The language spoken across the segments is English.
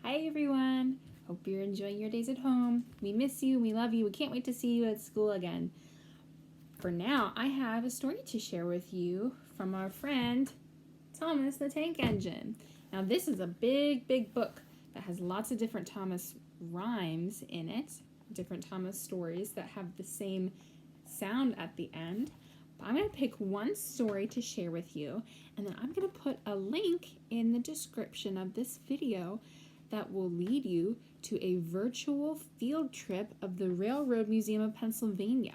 Hi everyone! Hope you're enjoying your days at home. We miss you, we love you, we can't wait to see you at school again. For now, I have a story to share with you from our friend Thomas the Tank Engine. Now this is a big book that has lots of different Thomas rhymes in it, different Thomas stories that have the same sound at the end. But I'm going to pick one story to share with you, and then I'm going to put a link in the description of this video that will lead you to a virtual field trip of the Railroad Museum of Pennsylvania.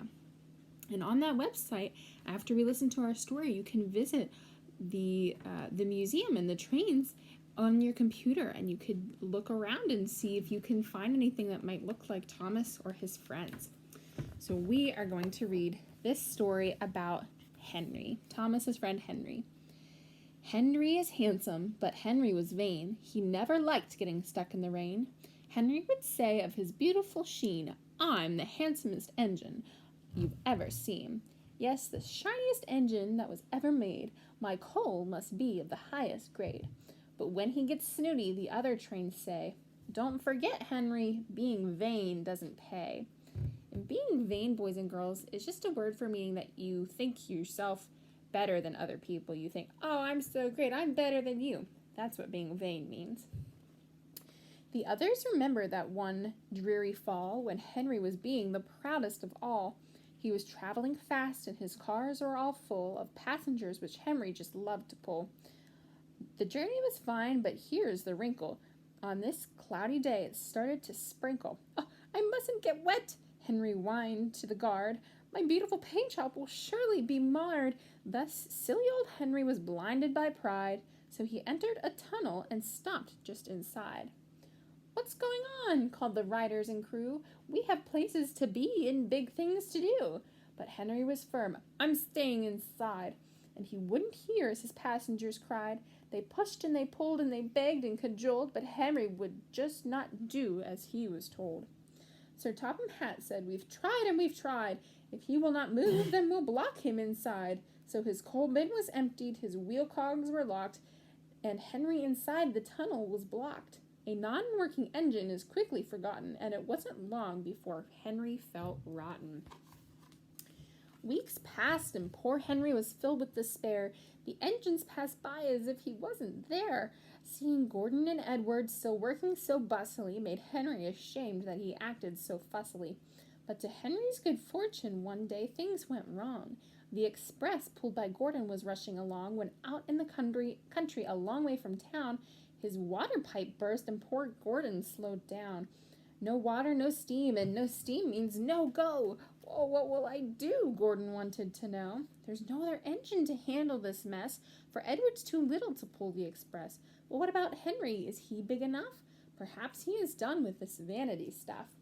And on that website, after we listen to our story, you can visit the museum and the trains on your computer, and you could look around and see if you can find anything that might look like Thomas or his friends. So we are going to read this story about Henry, Thomas's friend Henry. Henry is handsome, but Henry was vain. He never liked getting stuck in the rain. Henry would say of his beautiful sheen, "I'm the handsomest engine you've ever seen. Yes, the shiniest engine that was ever made. My coal must be of the highest grade." But when he gets snooty, the other trains say, "Don't forget, Henry, being vain doesn't pay." And being vain, boys and girls, is just a word for meaning that you think yourself better than other people. You think, "Oh, I'm so great, I'm better than you." That's what being vain means. The others remember that one dreary fall when Henry was being the proudest of all. He was traveling fast and his cars were all full of passengers which Henry just loved to pull. The journey was fine, but here's the wrinkle. On this cloudy day it started to sprinkle. "Oh, I mustn't get wet," Henry whined to the guard. "My beautiful paint job will surely be marred." Thus silly old Henry was blinded by pride, so he entered a tunnel and stopped just inside. "What's going on?" called the riders and crew. "We have places to be and big things to do." But Henry was firm. "I'm staying inside." And he wouldn't hear as his passengers cried. They pushed and they pulled and they begged and cajoled, but Henry would just not do as he was told. Sir Topham Hatt said, "We've tried and we've tried. If he will not move, then we'll block him inside." So his coal bin was emptied, his wheel cogs were locked, and Henry inside the tunnel was blocked. A non-working engine is quickly forgotten, and it wasn't long before Henry felt rotten. Weeks passed, and poor Henry was filled with despair. The engines passed by as if he wasn't there. Seeing Gordon and Edward still working so bustily made Henry ashamed that he acted so fussily. But to Henry's good fortune, one day things went wrong. The express pulled by Gordon was rushing along when out in the country a long way from town, his water pipe burst and poor Gordon slowed down. No water, no steam, and no steam means no go. "Oh, what will I do?" Gordon wanted to know. "There's no other engine to handle this mess, for Edward's too little to pull the express. But what about Henry? Is he big enough? Perhaps he is done with this vanity stuff."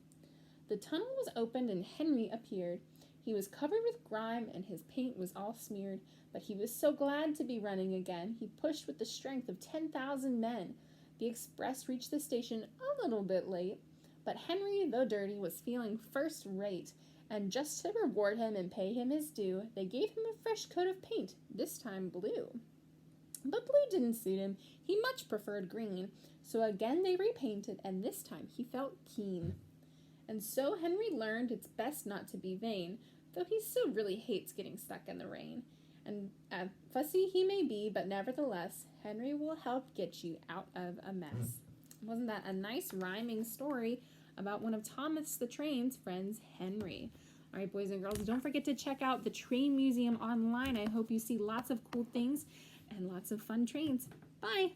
The tunnel was opened and Henry appeared. He was covered with grime and his paint was all smeared, but he was so glad to be running again, he pushed with the strength of 10,000 men. The express reached the station a little bit late, but Henry, though dirty, was feeling first rate, and just to reward him and pay him his due, they gave him a fresh coat of paint, this time blue. But blue didn't suit him. He much preferred green, so again they repainted, and this time he felt keen. And so Henry learned it's best not to be vain, though he still really hates getting stuck in the rain. And fussy he may be, but nevertheless, Henry will help get you out of a mess. Wasn't that a nice rhyming story about one of Thomas the Train's friends, Henry? All right, boys and girls, don't forget to check out the Train Museum online. I hope you see lots of cool things and lots of fun trains. Bye!